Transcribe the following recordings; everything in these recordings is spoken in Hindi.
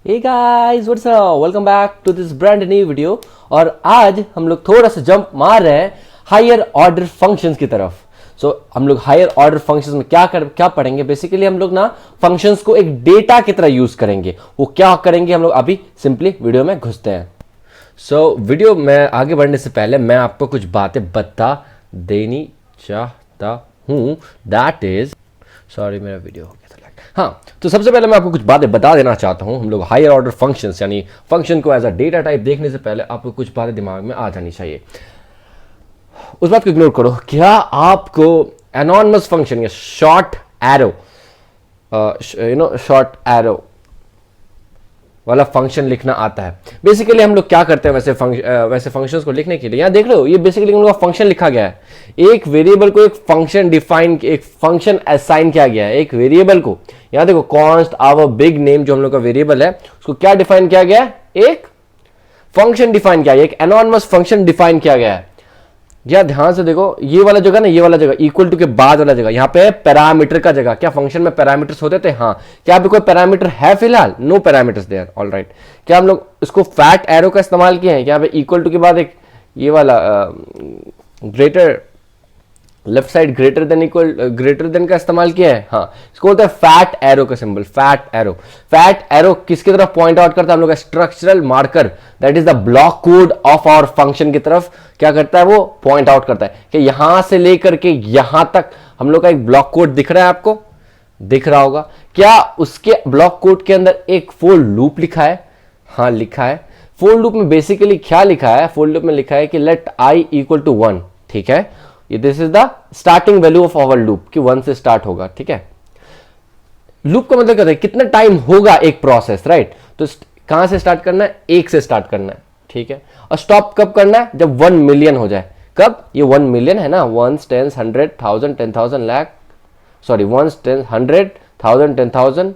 Hey guys what's up, welcome back to this brand new video. और आज हम लोग थोड़ा सा जंप मार रहे हैं हायर ऑर्डर फंक्शंस की तरफ। हम लोग हायर ऑर्डर फंक्शंस में क्या पढ़ेंगे। बेसिकली हम लोग ना फंक्शंस को एक डेटा की तरह यूज करेंगे। वो क्या करेंगे हम लोग अभी सिंपली वीडियो में घुसते हैं। वीडियो में आगे बढ़ने से पहले मैं आपको कुछ बातें बता देनी चाहता हूं। दैट इज सॉरी, मेरा वीडियो हो गया था। हाँ, तो सबसे पहले मैं आपको कुछ बातें बता देना चाहता हूं। हम लोग हायर ऑर्डर फंक्शंस यानी फंक्शन को एज अ डेटा टाइप देखने से पहले आपको कुछ बातें दिमाग में आ जानी चाहिए। उस बात को इग्नोर करो। क्या आपको एनोनिमस फंक्शन या शॉर्ट एरो वाला फंक्शन लिखना आता है? बेसिकली हम लोग क्या करते हैं वैसे फंक्शंस को लिखने के लिए, यहां देख रहे हो, ये बेसिकली हम लोग का फंक्शन लिखा गया है। एक वेरिएबल को एक फंक्शन असाइन किया गया है एक वेरिएबल को। यहां देखो, कॉन्स्ट आवर बिग नेम जो हम लोग का वेरिएबल है उसको क्या डिफाइन किया गया है? एक फंक्शन डिफाइन किया गया, एक एनोनिमस फंक्शन डिफाइन किया गया है। या ध्यान से देखो, ये वाला जगह ना, ये वाला जगह इक्वल टू के बाद वाला जगह, यहाँ पे पैरामीटर का जगह। क्या फंक्शन में पैरामीटर्स होते थे? हाँ। क्या अभी कोई पैरामीटर है फिलहाल? No parameters there. All right. क्या हम लोग इसको फैट एरो का इस्तेमाल किए हैं? यहाँ पे इक्वल टू के बाद एक ये वाला greater left side greater than का इस्तेमाल किया है? हाँ। इसको बोलते हैं फैट एरो का सिंबल। फैट एरो किसकी तरफ पॉइंट आउट करता है? हम लोग का structural marker, that is the block code of our function की तरफ क्या करता है? वो पॉइंट आउट करता है कि यहां से लेकर के यहां तक हम लोग का एक ब्लॉक कोड दिख रहा है। आपको दिख रहा होगा। क्या उसके ब्लॉक कोड के अंदर एक फोर लूप लिखा है? हाँ, लिखा है। फोर लूप में बेसिकली क्या लिखा है? फोर लूप में लिखा है कि लेट आई इक्वल टू 1। ठीक है, this is the starting value of our loop कि 1 से स्टार्ट होगा। ठीक है, लूप का मतलब क्या है? कितना टाइम होगा एक प्रोसेस, राइट? तो कहां से स्टार्ट करना है? 1 से स्टार्ट करना है। ठीक है, और स्टॉप कब करना है? जब 1 मिलियन हो जाए। कब? ये 1 मिलियन है ना, 1 10 100 1000 10,000 लाख, सॉरी 1 10 100 1000 10,000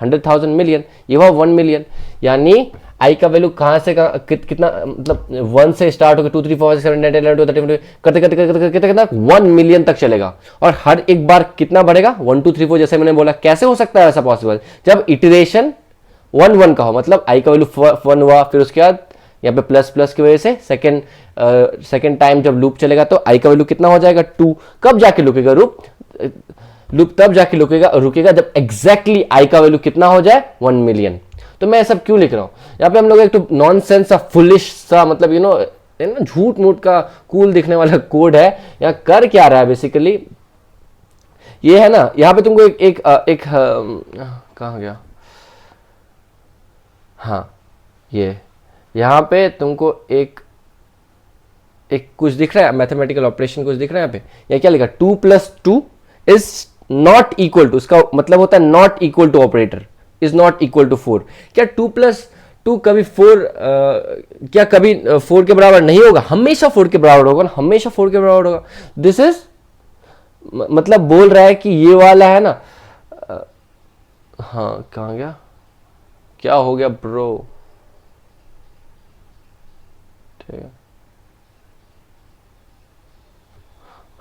100,000 मिलियन, ये हुआ 1 मिलियन। यानी आई का वैल्यू कहां से कितना, मतलब 1 से स्टार्ट होकर 2 3 4 5 6 7 8 9 10 11 करते कितना 1 मिलियन तक चलेगा। और हर एक बार कितना बढ़ेगा? 1 2 3 4, जैसे मैंने बोला। कैसे हो सकता है ऐसा पॉसिबल? जब इटरेशन 1 1 का हो, मतलब आई का वैल्यू 1 हुआ, फिर उसके बाद यहाँ पे प्लस प्लस की वजह से सेकेंड टाइम जब लूप चलेगा तो आई का वैल्यू कितना हो जाएगा? 2। कब जाके रुकेगा लूप? तब जाके रुकेगा जब एग्जैक्टली आई का वैल्यू कितना हो जाए? 1 मिलियन। तो मैं सब क्यों लिख रहा हूं? यहाँ पे हम लोग एक तो नॉनसेंस सा, फुलिश सा, मतलब झूठ मूठ का कूल दिखने वाला कोड है। यहाँ कर क्या रहा है बेसिकली? ये है ना, यहाँ पे तुमको एक कहाँ गया? हाँ, ये यहाँ पे तुमको एक कुछ दिख रहा है, मैथमेटिकल ऑपरेशन कुछ दिख रहा है यहाँ पे। या क्या लिखा? 2 + 2 इज नॉट इक्वल टू, उसका मतलब होता है not equal to operator is not equal to 4। क्या 2 + 2 कभी 4 क्या कभी 4 के बराबर नहीं होगा? हमेशा 4 के बराबर होगा ना, हमेशा 4 के बराबर होगा। दिस इज मतलब बोल रहा है कि ये वाला है ना, हाँ कहाँ गया? क्या हो गया ब्रो? ठीक है,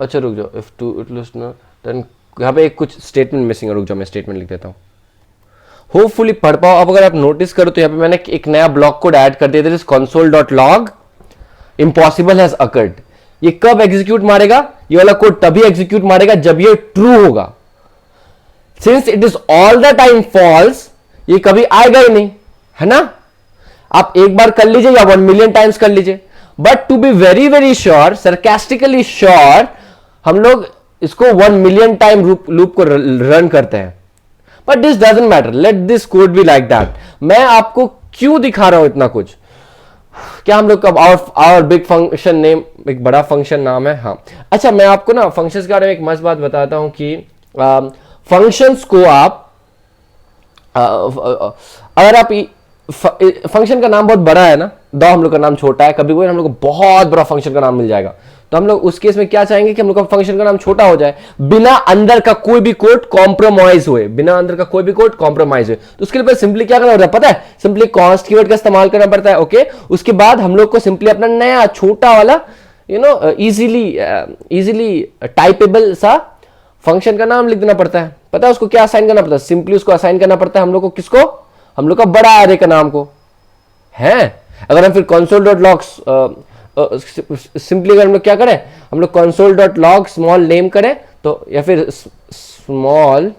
अच्छा रुक जाओ। इफ 2 देन यहाँ पे एक कुछ स्टेटमेंट मिसिंग है। रुक जाओ, मैं स्टेटमेंट लिख देता हूँ, होपफुली पढ़ पाओ। अब अगर आप नोटिस करो तो यहाँ पे मैंने एक नया ब्लॉक कोड ऐड कर दिया, that is console.log impossible has occurred। ये कब एग्जीक्यूट मारेगा? ये वाला कोड तभी एग्जीक्यूट मारेगा जब ये ट्रू होगा। Since it is all the time false, ये कभी आएगा ही नहीं, है ना? आप एक बार कर लीजिए या 1 मिलियन टाइम्स कर लीजिए, but to be very very sure, sarcastically sure, हम लोग इसको 1 मिलियन टाइम लूप को रन करते हैं। But this doesn't matter, let this code be like that. मैं आपको क्यों दिखा रहा हूं इतना कुछ? क्या हम लोग कब आवर बिग फंक्शन नेम, एक बड़ा फंक्शन नाम है। हाँ, अच्छा, मैं आपको ना फंक्शंस के बारे में एक मस्त बात बताता हूं कि फंक्शंस को आप अगर आप फंक्शन का नाम बहुत बड़ा है ना, दो हम लोग का नाम छोटा है, कभी कोई हम लोग को बहुत बड़ा फंक्शन का नाम मिल जाएगा, तो हम लोग उस केस में क्या चाहेंगे कि हम लोग का फंक्शन का नाम छोटा हो जाए, बिना अंदर का कोई भी कोड कॉम्प्रोमाइज हुए, तो उसके लिए सिंपली क्या करना होता है पता है? सिंपली कॉन्स्ट कीवर्ड का इस्तेमाल करना पड़ता है। ओके, उसके बाद हम लोग को सिंपली अपना नया छोटा वाला इजीली टाइपेबल सा फंक्शन का नाम लिख देना पड़ता है। पता है उसको क्या असाइन करना पड़ता है? सिंपली उसको असाइन करना पड़ता है हम लोग को, किसको? हम लोग का बड़ा एरे का नाम को है। अगर हम फिर कंसोल डॉट लॉग्स सिंपली अगर हम लोग क्या करें, हम लोग console dot log small name करें तो, या फिर स्मॉल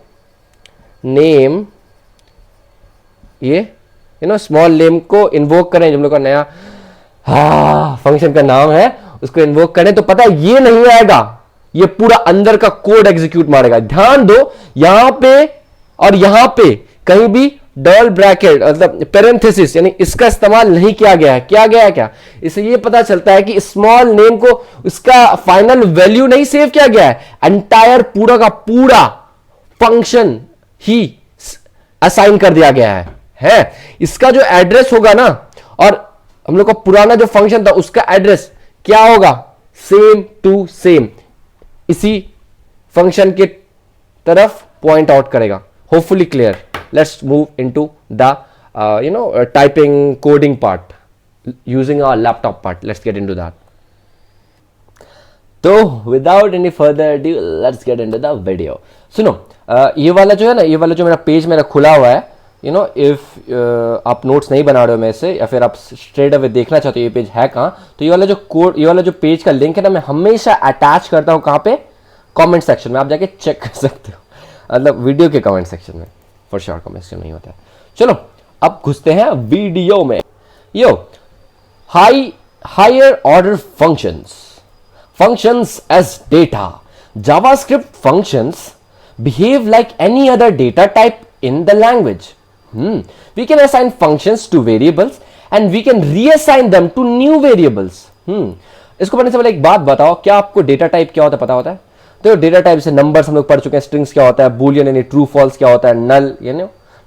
नेम, ये स्मॉल नेम को इन्वोक करें, जो हम लोग का नया फंक्शन का नाम है उसको इन्वोक करें, तो पता है ये नहीं आएगा, ये पूरा अंदर का कोड एग्जीक्यूट मारेगा। ध्यान दो, यहां पे और यहां पे कहीं भी डबल ब्रैकेट मतलब पेरेंथेसिस यानी इसका इस्तेमाल नहीं किया गया है। किया गया है क्या? इससे ये पता चलता है कि स्मॉल नेम को उसका फाइनल वैल्यू नहीं सेव किया गया है, एंटायर पूरा का पूरा फंक्शन ही असाइन कर दिया गया है। इसका जो एड्रेस होगा ना, और हम लोग का पुराना जो फंक्शन था उसका एड्रेस क्या होगा, सेम टू सेम इसी फंक्शन के तरफ पॉइंट आउट करेगा। Hopefully clear. Let's move into the typing coding part using our laptop part. Let's get into that. तो without any further due let's get into the video. सुनो, ये वाला जो है ना, ये वाला जो मेरा पेज मेरा खुला हुआ है, इफ आप नोट्स नहीं बना रहे हो मेरे से, या फिर आप स्ट्रेट अवे देखना चाहते हो ये पेज है कहाँ, तो ये वाला जो कोड, ये वाला जो पेज का लिंक है ना, मैं हमेशा अटैच करता हूँ कहाँ पे, कमेंट सेक्शन में। आप जाके चेक कर सकते हो, मतलब वीडियो के कमेंट सेक्शन में, फॉर श्योर कमेंट सेक्शन नहीं होता है। चलो अब घुसते हैं वीडियो में। Yo higher order functions as data. JavaScript functions behave like any other data type in the language. We can assign functions to variables and we can reassign them to new variables. इसको पढ़ने से पहले एक बात बताओ, क्या आपको डेटा टाइप क्या होता है पता होता है? तो डेटा टाइप से नंबर्स हम लोग पढ़ चुके हैं, स्ट्रिंग्स क्या होता है, बूलियन यानी ट्रू फॉल्स क्या होता है, नल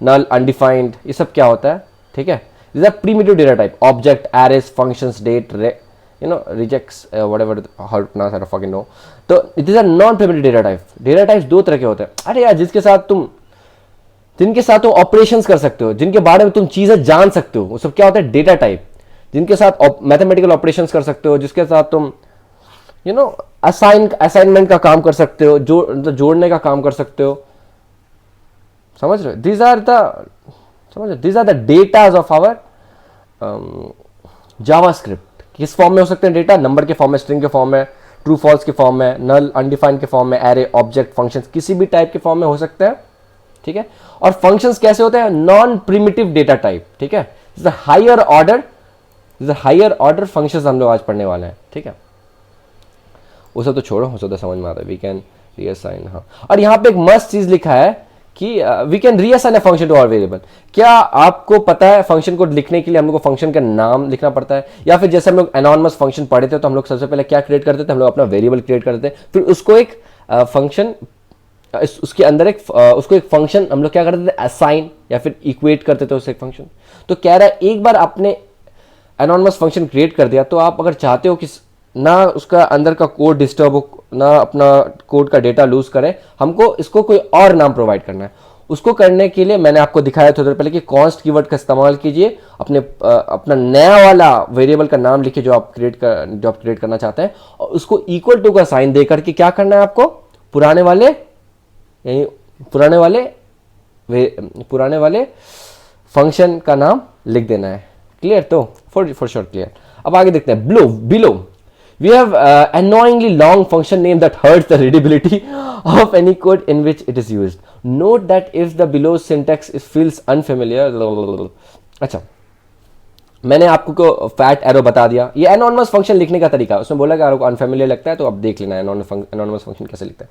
नल अनडिफाइंड, ये सब क्या होता है, ठीक है। This are primitive data type, object, arrays, functions, date, rejects whatever how to pronounce, I don't fucking know. तो these are non primitive data type. Data types दो तरह के होते हैं। अरे यार, जिनके साथ तुम ऑपरेशंस कर सकते हो, जिनके बारे में तुम चीजें जान सकते हो, वो सब क्या होता है, डेटा टाइप। जिनके साथ मैथमेटिकल ऑपरेशंस कर सकते हो, जिसके साथ तुम असाइनमेंट का काम कर सकते हो, जोड़ने का काम कर सकते हो, समझ रहे हो? These are the datas of our JavaScript. किस फॉर्म में हो सकते हैं डेटा? नंबर के फॉर्म में, स्ट्रिंग के फॉर्म में, ट्रू फॉल्स के फॉर्म में, नल अनडिफाइंड के फॉर्म में, एरे, ऑब्जेक्ट, फंक्शंस, किसी भी टाइप के फॉर्म में हो सकते हैं, ठीक है। और फंक्शंस कैसे होते हैं? नॉन प्रिमिटिव डेटा टाइप, ठीक है। हायर ऑर्डर फंक्शंस हम लोग आज पढ़ने वाले हैं, ठीक है। वो सब तो छोड़ो, हो सकता समझ में आता है। वी कैन रीअसाइन, हाँ। और यहाँ पे एक मस्त चीज लिखा है कि we can reassign a function to our variable. क्या आपको पता है फंक्शन को लिखने के लिए हम लोग को फंक्शन का नाम लिखना पड़ता है? या फिर जैसे हम लोग एनॉनिमस फंक्शन पढ़े थे, तो हम लोग सबसे पहले क्या क्रिएट करते थे? हम लोग अपना वेरिएबल क्रिएट करते थे, फिर उसको एक फंक्शन, उसके अंदर उसको एक फंक्शन हम लोग क्या करते थे, असाइन या फिर इक्वेट करते थे उससे एक फंक्शन। तो कह रहा है एक बार आपने एनॉनिमस फंक्शन क्रिएट कर दिया, तो आप अगर चाहते हो कि ना उसका अंदर का कोड डिस्टर्ब हो, ना अपना कोड का डेटा लूज करे, हमको इसको कोई और नाम प्रोवाइड करना है। उसको करने के लिए मैंने आपको दिखाया थोड़ी देर पहले कि कॉन्स्ट कीवर्ड का इस्तेमाल कीजिए, अपना नया वाला वेरिएबल का नाम लिखिए जो आप क्रिएट करना चाहते हैं, और उसको इक्वल टू का साइन दे करके क्या करना है आपको, पुराने वाले फंक्शन का नाम लिख देना है। क्लियर? तो फॉर श्योर क्लियर। अब आगे देखते हैं। Below we have annoyingly long function name that hurts the readability of any code in which it is used. Note that if the below syntax feels unfamiliar, अच्छा, मैंने आपको फैट एरो बता दिया। ये एनॉनिमस फंक्शन लिखने का तरीका, उसमें बोला कि आपको अनफेमिलियर लगता है तो अब देख लेना एनॉनिमस फंक्शन कैसे लिखता है।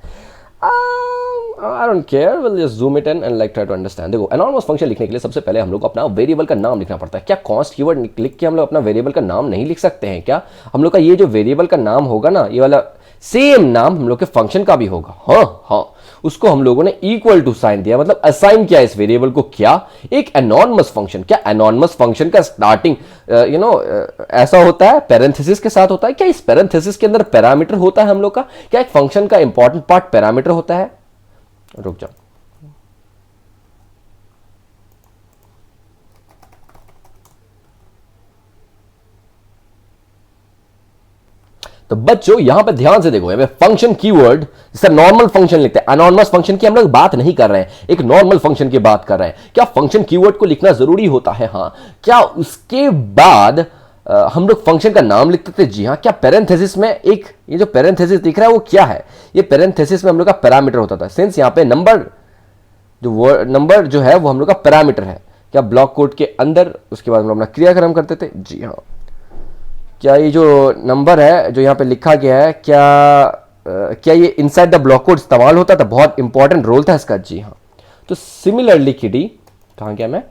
I don't care, we'll just zoom it in and like try to understand. देखो, एनॉनिमस फंक्शन लिखने के लिए सबसे पहले हम लोग को अपना वेरिएबल का नाम लिखना पड़ता है। क्या कॉन्स्ट कीवर्ड लिख के हम लोग अपना वेरिएबल का नाम नहीं लिख सकते हैं क्या? हम लोग का ये जो वेरिएबल का नाम होगा ना, ये वाला सेम नाम हम लोग के फंक्शन का भी होगा। हाँ, उसको हम लोगों ने इक्वल टू साइन दिया, मतलब असाइन किया इस वेरिएबल को, क्या एक एनॉनिमस फंक्शन। क्या एनॉनिमस फंक्शन का स्टार्टिंग ऐसा होता है, पैरेंथेसिस के साथ होता है? क्या इस पैरेंथेसिस के अंदर पैरामीटर होता है हम लोग का? क्या एक फंक्शन का इंपॉर्टेंट पार्ट पैरामीटर होता है? रुक जाओ, तो बच्चों यहां पे ध्यान से देखो, फंक्शन कीवर्ड जिससे नॉर्मल फंक्शन लिखते हैं, अनॉर्मस फंक्शन की हम लोग बात नहीं कर रहे हैं, एक नॉर्मल फंक्शन की बात कर रहे हैं। क्या फंक्शन कीवर्ड को लिखना जरूरी होता है? हाँ। क्या उसके बाद हम लोग फंक्शन का नाम लिखते थे? जी हाँ। क्या पैरेंथेसिस में एक ये जो पैरेंथेसिस दिख रहा है वो क्या है? ये पैरेंथेसिस में हम लोग का पैरामीटर होता था। सिंस यहाँ पे नंबर जो है वो हम लोग का पैरामीटर है। क्या ब्लॉक कोड के अंदर उसके बाद हम लोग अपना क्रियाक्रम करते थे? जी हाँ। क्या ये जो नंबर है जो यहाँ पे लिखा गया है, क्या ये इनसाइड द ब्लॉक कोड इस्तेमाल होता था? बहुत इंपॉर्टेंट रोल था इसका। जी हाँ। तो सिमिलरली किडी, कहाँ गया मैं?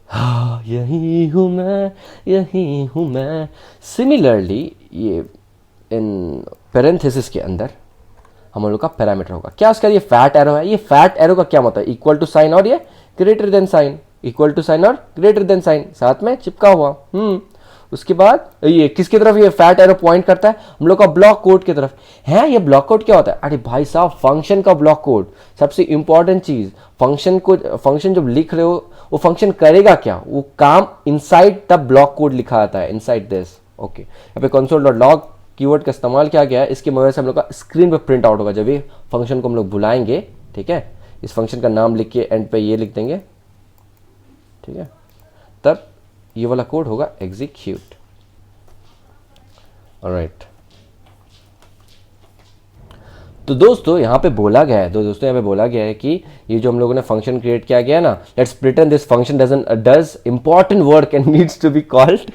हाँ, यही हूं मैं, यही हूं मैं। सिमिलरली ये इन पैरेंथेसिस के अंदर हम लोग का पैरामीटर होगा। क्या उसका ये फैट एरो है? ये फैट एरो का क्या मतलब है? इक्वल टू साइन और ये greater than sign, equal to sign और ग्रेटर देन साइन साथ में चिपका हुआ। उसके बाद ये किसकी तरफ ये फैट एरो पॉइंट करता है? हम लोग का ब्लॉक कोड की तरफ है। ये ब्लॉक कोड क्या होता है? अरे भाई साहब, फंक्शन का ब्लॉक कोड सबसे इंपॉर्टेंट चीज। फंक्शन जब लिख रहे हो वो फंक्शन करेगा क्या? वो काम इनसाइड द ब्लॉक कोड लिखा आता है, इनसाइड दिस। ओके, यहाँ पे console.log कीवर्ड का इस्तेमाल किया गया है। इसकी मदद से हम लोग का स्क्रीन पे प्रिंट आउट होगा जब ये फंक्शन को हम लोग बुलाएंगे। ठीक है, इस फंक्शन का नाम लिख के एंड पे ये लिख देंगे। ठीक है, तब ये वाला कोड होगा एग्जीक्यूट। ऑलराइट, तो दोस्तों यहाँ पे बोला गया है कि ये जो हम लोगों ने फंक्शन क्रिएट किया गया है ना, let's pretend this function does important work and needs to be called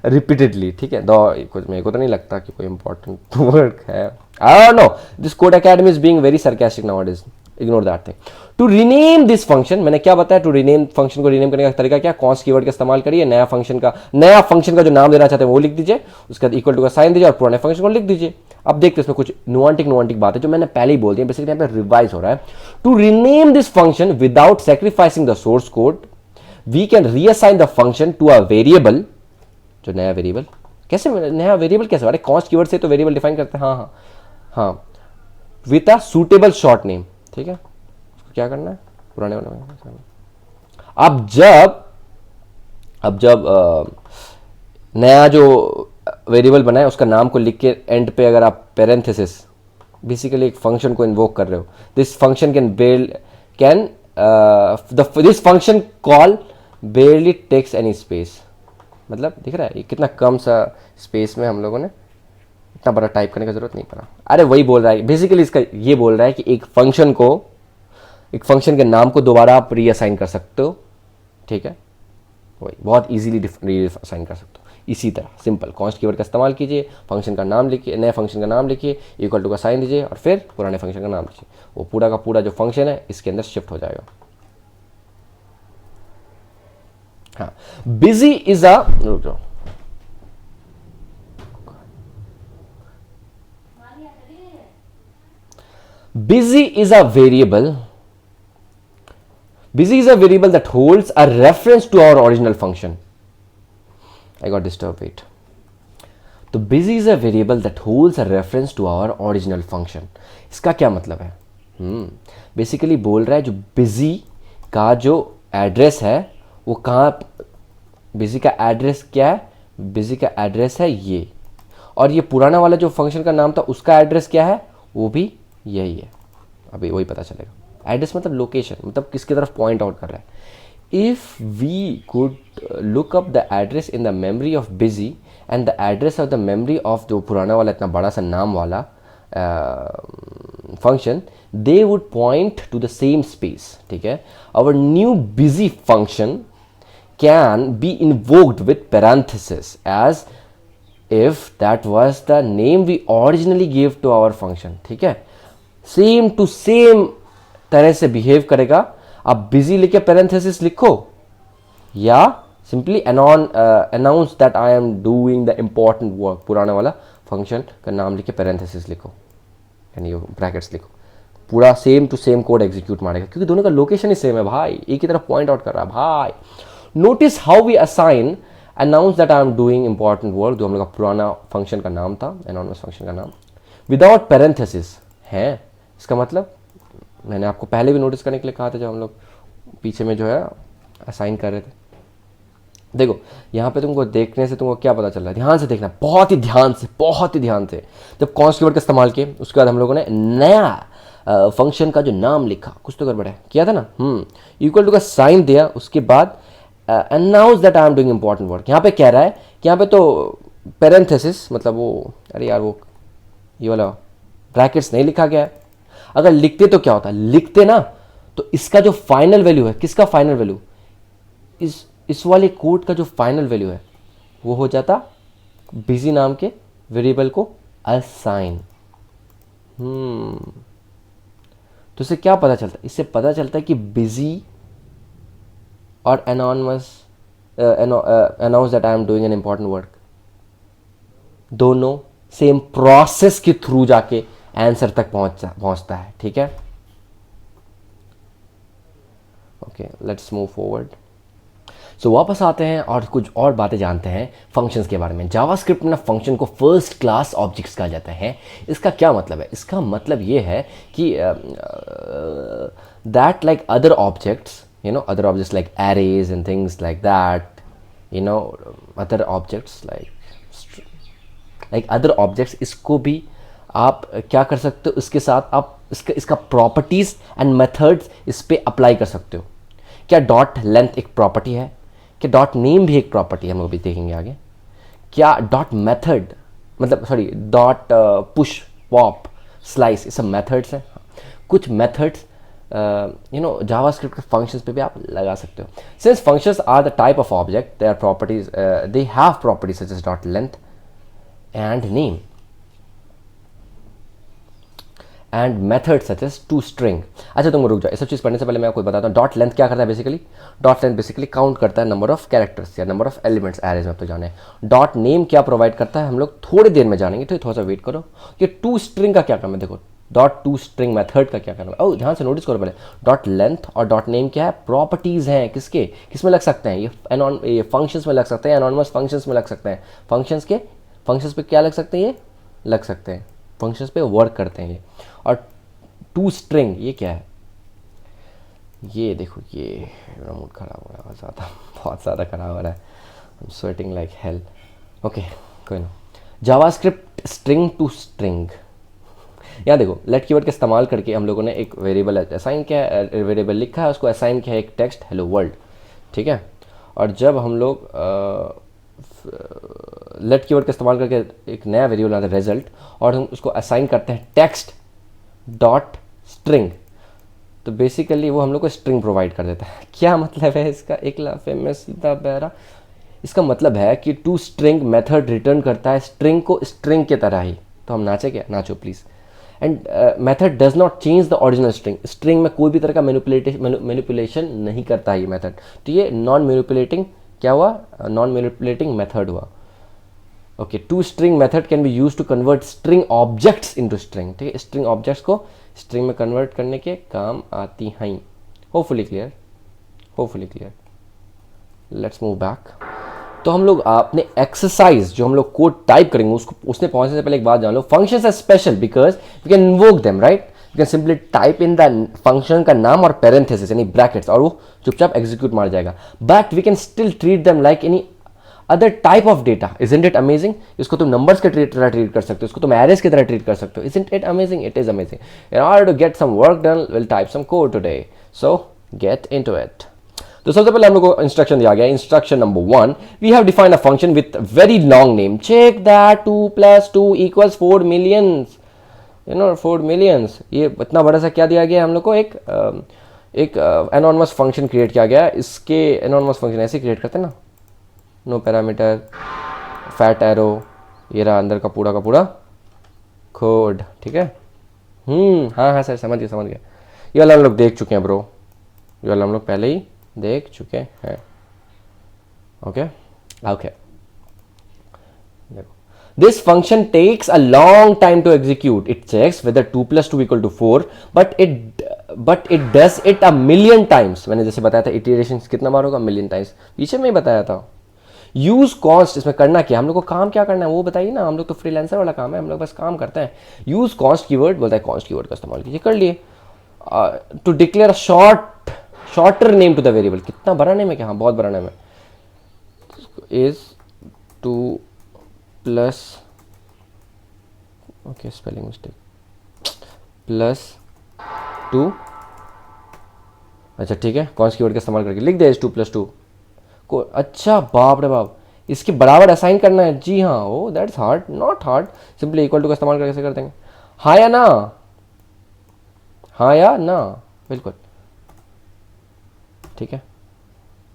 repeatedly. ठीक है, कुछ मेरे को तो नहीं लगता कि कोई इंपॉर्टेंट वर्क है। I don't know, this code academy is being very sarcastic nowadays, ignore that thing. To rename this function, मैंने क्या बताया? टू रीनेम फंक्शन को रीनेम करने का तरीका क्या? कॉन्स्ट कीवर्ड का इस्तेमाल करिए, नया फंक्शन का जो नाम देना चाहते हैं वो लिख दीजिए, उसके बाद इक्वल टू का साइन दीजिए और पुराने फंक्शन को लिख दीजिए। अब देखते हैं इसमें कुछ नुआंटिक बात है जो मैंने पहले ही बोल दी है, बेसिकली यहाँ पे रिवाइज हो रहा है। To rename this function without sacrificing the source code, we can reassign the function to a variable. जो नया वेरिएबल कैसे? अरे कॉन्स्ट कीवर्ड से तो वेरिएबल डिफाइन करते हैं। हाँ, with a suitable short name. ठीक है, उसको क्या करना है? पुराने वाले में अब जब नया जो वेरिएबल बना है उसका नाम को लिख के एंड पे अगर आप पैरेंथेसिस, बेसिकली एक फंक्शन को इन्वोक कर रहे हो, this function this function call barely takes any space. मतलब दिख रहा है ये कितना कम सा स्पेस में हम लोगों ने इतना बड़ा टाइप करने की जरूरत नहीं पड़ा। अरे वही बोल रहा है बेसिकली, इसका ये बोल रहा है कि एक फंक्शन के नाम को दोबारा आप रीअसाइन कर सकते हो। ठीक है, वही बहुत इजीली रीअसाइन कर सकते हो। इसी तरह सिंपल कॉन्स्ट कीवर्ड का इस्तेमाल कीजिए, फंक्शन का नाम लिखिए, नए फंक्शन का नाम लिखिए, इक्वल टू का साइन दीजिए और फिर पुराने फंक्शन का नाम लिखिए। वो पूरा का पूरा जो फंक्शन है इसके अंदर शिफ्ट हो जाएगा। हाँ, बिजी इज अ, रुक जाओ, busy is a variable that holds a reference to our original function. I got disturbed, wait. तो busy is a variable that holds a reference to our original function. इसका क्या मतलब है? बेसिकली बोल रहा है जो busy का जो एड्रेस है वो कहाँ, busy का एड्रेस क्या है? busy का एड्रेस है ये, और ये पुराना वाला जो फंक्शन का नाम था उसका एड्रेस क्या है? वो भी यही है। अभी वही पता चलेगा। एड्रेस मतलब लोकेशन, मतलब किसकी तरफ पॉइंट आउट कर रहा है। If we could look up the address in the memory of busy and the address of the memory of जो पुराना वाला इतना बड़ा सा नाम वाला function, they would point to the same space. ठीक है, our new busy function can be invoked with parenthesis as if that was the name we originally gave to our function. ठीक है, सेम टू सेम तरह से बिहेव करेगा। आप बिजी लिखे पैरेंथेसिस लिखो या simply announce that I am doing the important work, पुराना वाला फंक्शन का नाम लिखे पैरेंथेसिस लिखो यानी ब्रैकेट्स लिखो, पूरा same to same code execute मारेगा क्योंकि दोनों का लोकेशन ही सेम है भाई, एक ही तरफ पॉइंट आउट कर रहा है भाई। Notice how we assign announce that I am doing important work, जो हम लोग का पुराना फंक्शन का नाम था, एनोनिमस फंक्शन का नाम, विदाउट पैरेंथेसिस है। इसका मतलब मैंने आपको पहले भी नोटिस करने के लिए कहा था जब हम लोग पीछे में जो है असाइन कर रहे थे। देखो यहाँ पे तुमको देखने से तुमको क्या पता चल रहा है, ध्यान से देखना, बहुत ही ध्यान से, बहुत ही ध्यान से। जब कॉन्स्ट कीवर्ड का इस्तेमाल किए उसके बाद हम लोगों ने नया फंक्शन का जो नाम लिखा, कुछ तो गड़बड़ है, किया था ना, इक्वल टू का साइन दिया, उसके बाद announce that I am doing important work. यहाँ पे कह रहा है कि यहाँ पे तो पेरेंथेसिस मतलब वो, अरे यार वो ये वाला ब्रैकेट्स नहीं लिखा गया है। अगर लिखते तो क्या होता, लिखते ना तो इसका जो फाइनल वैल्यू है, किसका फाइनल वैल्यू, इस वाले कोड का जो फाइनल वैल्यू है वो हो जाता बिजी नाम के वेरिएबल को असाइन। तो इससे क्या पता चलता है, इससे पता चलता है कि बिजी और anonymous announce that I am doing an important work, दोनों सेम प्रोसेस के थ्रू जाके आंसर तक पहुंचता है। ठीक है, ओके, लेट्स मूव फॉरवर्ड। सो वापस आते हैं और कुछ और बातें जानते हैं फंक्शंस के बारे में। जावास्क्रिप्ट में फंक्शन को फर्स्ट क्लास ऑब्जेक्ट्स कहा जाता है। इसका क्या मतलब है, इसका मतलब ये है कि that like other objects, you know, other objects like arrays and things like that, you know, other objects like other objects, इसको भी आप क्या कर सकते हो, इसके साथ आप इसका प्रॉपर्टीज एंड मेथड्स इस पे अप्लाई कर सकते हो। क्या डॉट लेंथ एक प्रॉपर्टी है, क्या डॉट नेम भी एक प्रॉपर्टी है, हम लोग भी देखेंगे आगे। क्या डॉट मेथड मतलब sorry dot push pop slice ये सब मेथड्स हैं। कुछ मेथड्स जावास्क्रिप्ट के फंक्शंस पे भी आप लगा सकते हो। Since functions are the type of object, their properties, they have properties such as dot length and name and method such as to string. अच्छा तुम रुक जाओ, ये सब चीज़ पढ़ने से पहले मैं आपको बताता हूँ डॉट लेंथ क्या करता है। Basically dot length basically count करता है नंबर ऑफ कैरेक्टर्स या नंबर ऑफ एलिमेंट्स एरेज में, तो जाने। डॉट नेम क्या प्रोवाइड करता है हम लोग थोड़ी देर में जानेंगे, तो थोड़ा सा वेट करो। ये टू स्ट्रिंग का क्या काम है, देखो डॉट टू स्ट्रिंग मेथड का क्या करना है। ध्यान से नोटिस करो पहले, डॉट लेंथ और डॉट नेम क्या है, प्रॉपर्टीज हैं। किसके, किस में लग सकते हैं, ये फंक्शंस में लग सकते हैं, एनोनिमस फंक्शंस में लग सकते हैं। फंक्शंस पे क्या लग सकते हैं, ये लग सकते हैं, फंक्शंस पे वर्क करते हैं ये। और टू स्ट्रिंग ये क्या है, ये देखो, ये मेरा मूड खराब हो रहा है ज़्यादा, बहुत ज़्यादा खराब हो रहा है, I am sweating like hell. Okay कोई ना, जावास्क्रिप्ट स्ट्रिंग टू स्ट्रिंग। यहाँ देखो लेट कीवर्ड का इस्तेमाल करके हम लोगों ने एक वेरिएबल असाइन किया है, वेरिएबल लिखा है, उसको असाइन किया है एक टेक्स्ट हेलो वर्ल्ड। ठीक है, और जब हम लोग लेट कीवर्ड का इस्तेमाल करके एक नया वेरिएबल आता है रिजल्ट, और हम उसको असाइन करते हैं टेक्स्ट डॉट स्ट्रिंग, तो बेसिकली वो हम लोग को स्ट्रिंग प्रोवाइड कर देता है। क्या मतलब है इसका, एक लाफे में सीधा बहरा। इसका मतलब है कि टू स्ट्रिंग मेथड रिटर्न करता है स्ट्रिंग को स्ट्रिंग की तरह ही। तो हम नाचे क्या, नाचो please. And method does not change the original string, string में कोई भी तरह का मैनिपुलेशन नहीं करता है ये मेथड। तो ये नॉन मैनिपुलेटिंग क्या हुआ, नॉन मैनिपुलेटिंग मेथड हुआ। Okay, to string method can be use to convert string objects into string. ठीक है, स्ट्रिंग ऑब्जेक्ट्स को स्ट्रिंग में कन्वर्ट करने के काम आती हैं। Hopefully clear, hopefully clear. Let's move back. तो हम लोग अपने एक्सरसाइज जो हम लोग कोड टाइप करेंगे उसको, उसने पहुंचने से पहले एक बात जान लो, functions are special because we can invoke them, right. You can simply type in the function का नाम और पेरेंथेसिस यानी ब्रैकेट्स, और वो चुपचाप एग्जीक्यूट मार जाएगा। But we can still treat them like any other type of data. Isn't it amazing. इसको तुम नंबर्स के तरह ट्रीट कर सकते हो, इसको तुम एरेज की तरह ट्रीट कर सकते हो। Isn't it amazing, it is amazing. In order to get some work done will type some code today, so get into it. तो सबसे पहले हम लोग को इंस्ट्रक्शन दिया गया। Instruction number 1, we have defined a function with very long name. Check that 2 + 2 = 4 millions, you know 4 millions. ये इतना बड़ा सा क्या दिया गया हम लोग को, एक एनोनिमस फंक्शन क्रिएट किया गया। इसके एनोनिमस फंक्शन ऐसे क्रिएट करते हैं ना, नो पैरामीटर, फैट एरो, ये रहा अंदर का पूरा कोड। ठीक है, हाँ सर समझ गया। ये वाला हम लोग देख चुके हैं ब्रो, ये वाला हम लोग पहले ही देख चुके हैं। ओके देखो, this function takes a long time to execute. It checks whether 2 + 2 = 4, but it does it a million times. मैंने जैसे बताया था इटरेशन कितना बार होगा, मिलियन टाइम्स, पीछे में ही बताया था। यूज कॉन्स्ट, इसमें करना क्या, हम लोग को काम क्या करना है वो बताइए ना। हम लोग तो फ्रीलांसर वाला काम है, हम लोग बस काम करते हैं। यूज कॉन्स्ट कीवर्ड बोलता है, कॉन्स्ट कीवर्ड का इस्तेमाल कीजिए, कर लिए। To declare a shorter name to the variable. कितना बड़ा नेम है क्या, हाँ बहुत बड़ा नेम है। Is 2 plus, okay spelling mistake, plus 2, अच्छा ठीक है, कौन सी कीवर्ड का इस्तेमाल करके लिख दे इज 2 प्लस 2 को। अच्छा बाप रे बाप, इसके बराबर असाइन करना है। जी हाँ, oh that's hard, not hard, simply equal to का इस्तेमाल करके कर देंगे। हाँ या ना, हाँ या ना, बिल्कुल ठीक है,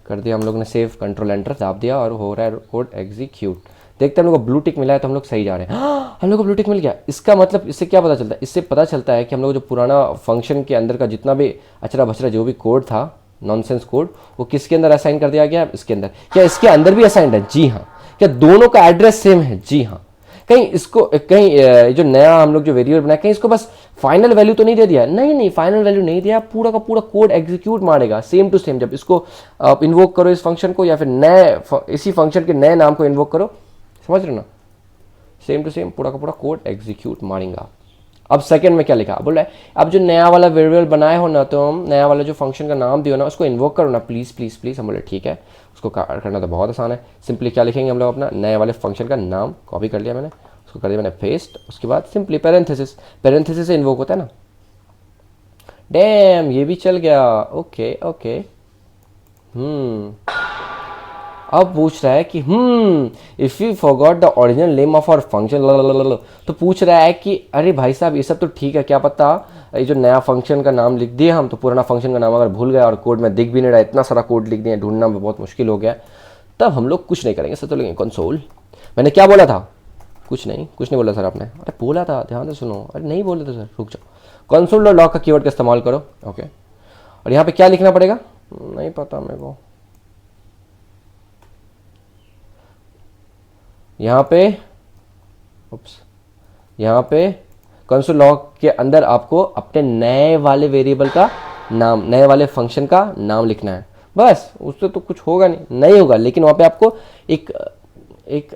कर दिया हम लोग ने सेव, कंट्रोल एंटर दाब दिया और हो रहा है कोड एग्जीक्यूट। देखते हैं हम लोग को ब्लू टिक मिला है तो हम लोग सही जा रहे हैं। हाँ, हम लोग को ब्लू टिक मिल गया। इसका मतलब इससे क्या पता चलता है? इससे पता चलता है कि हम लोग जो पुराना फंक्शन के अंदर का जितना भी अचरा बचरा जो भी कोड था, नॉनसेंस कोड, वो किसके अंदर असाइन कर दिया गया? इसके अंदर। क्या इसके अंदर भी असाइंड है? जी हाँ। क्या दोनों का एड्रेस सेम है? जी हाँ। कहीं इसको, कहीं जो नया हम लोग जो वेरिएबल बनाया, कहीं इसको बस फाइनल वैल्यू तो नहीं दे दिया? नहीं नहीं, फाइनल वैल्यू नहीं दिया, पूरा का पूरा कोड एग्जीक्यूट मारेगा सेम टू सेम। जब इसको आप इन्वोक करो इस फंक्शन को, या फिर नए इसी फंक्शन के नए नाम को इन्वोक करो, समझ रहे हो ना, सेम टू सेम पूरा का पूरा कोड एग्जीक्यूट मारेगा। अब सेकंड में क्या लिखा? बोल रहा है अब जो नया वाला वेरिएबल बनाए हो ना, तो हम नया वाला जो फंक्शन का नाम दियो ना, उसको इन्वोक करो ना प्लीज़ प्लीज़ प्लीज़। हम बोले ठीक है, उसको करना तो बहुत आसान है। सिंपली क्या लिखेंगे हम लोग? अपना नए वाले फंक्शन का नाम कॉपी कर लिया मैंने, उसको कर दिया मैंने पेस्ट। उसके बाद सिंपली पैरेंथेसिस, पैरेंथेसिस से इन्वोक होता है ना। डैम, ये भी चल गया। ओके ओके, अब पूछ रहा है कि if you forgot the original name of our function, तो पूछ रहा है कि अरे भाई साहब ये सब तो ठीक है, क्या पता ये जो नया फंक्शन का नाम लिख दिया हम, तो पुराना फंक्शन का नाम अगर भूल गया और कोड में दिख भी नहीं रहा, इतना सारा कोड लिख दिया, ढूंढना में बहुत मुश्किल हो गया, तब हम लोग कुछ नहीं करेंगे, सब लेंगे कंसोल। मैंने क्या बोला था? कुछ नहीं बोला सर आपने। अरे बोला था, ध्यान से सुनो। अरे नहीं बोले थे सर, रुक जाओ। कंसोल डॉट लॉग का कीवर्ड का इस्तेमाल करो, ओके। और यहाँ पे क्या लिखना पड़ेगा? नहीं पता मेरे को। यहाँ पे कंसोल लॉग के अंदर आपको अपने नए वाले वेरिएबल का नाम, नए वाले फंक्शन का नाम लिखना है बस। उससे तो कुछ होगा नहीं होगा, लेकिन वहाँ पे आपको एक एक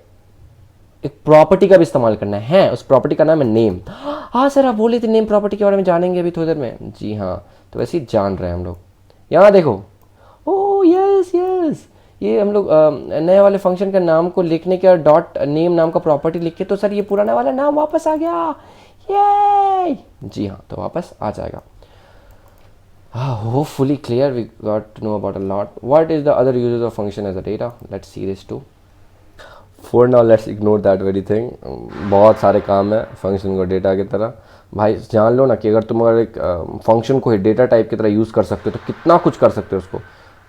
एक प्रॉपर्टी का भी इस्तेमाल करना है। उस प्रॉपर्टी का नाम है नेम। हाँ सर, आप बोले थे नेम प्रॉपर्टी के बारे में जानेंगे अभी थोड़ी देर में। जी हाँ, तो वैसे ही जान रहे हैं हम लोग। यहाँ देखो, ओह यस यस, ये हम लोग नए वाले फंक्शन का नाम को लिखने के और डॉट नेम नाम का प्रॉपर्टी लिख के, तो सर ये पुराना वाला नाम वापस आ गया। ये जी हाँ, तो वापस आ जाएगा। Hopefully clear, we got to know about a lot. What is the other uses of function as a data? Let's see this too. For now let's ignore that very thing. बहुत सारे काम है फंक्शन को डेटा की तरह। भाई जान लो ना कि अगर तुम अगर एक फंक्शन को ही डेटा टाइप की तरह यूज़ कर सकते हो तो कितना कुछ कर सकते हो उसको,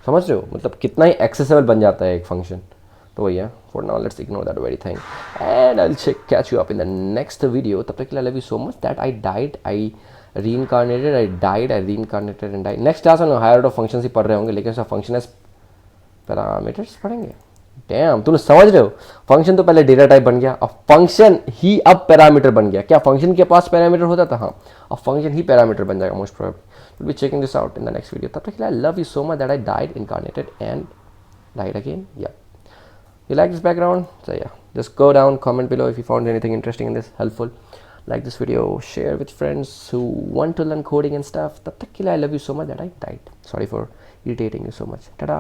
समझ रहे हो? मतलब कितना ही एक्सेसिबल बन जाता है एक फंक्शन। तो वही है। For now let's ignore that very thing and I will catch you up in the next video. तब तक के लिए love you so much that I died, I reincarnated, I died, I reincarnated and died. Next class में हायर ऑर्डर फंक्शन ही पढ़ रहे होंगे, लेकिन उसका फंक्शन एज पैरामीटर्स पढ़ेंगे। डैम, तुम समझ रहे हो? फंक्शन तो पहले डेटा टाइप बन गया, अब फंक्शन ही अब पैरामीटर बन गया। क्या फंक्शन के पास पैरामीटर होता था? हाँ, अब फंक्शन ही पैरामीटर बन जाएगा most probably. Will be checking this out in the next video. तब तक के लिए love you so much that I died, incarnated and died again. Yeah, you like this background? So yeah, just go down, comment below if you found anything interesting in this, helpful. Like this video, share with friends who want to learn coding and stuff. Tab tak ke liye I love you so much that I died. Sorry for irritating you so much. Ta-da!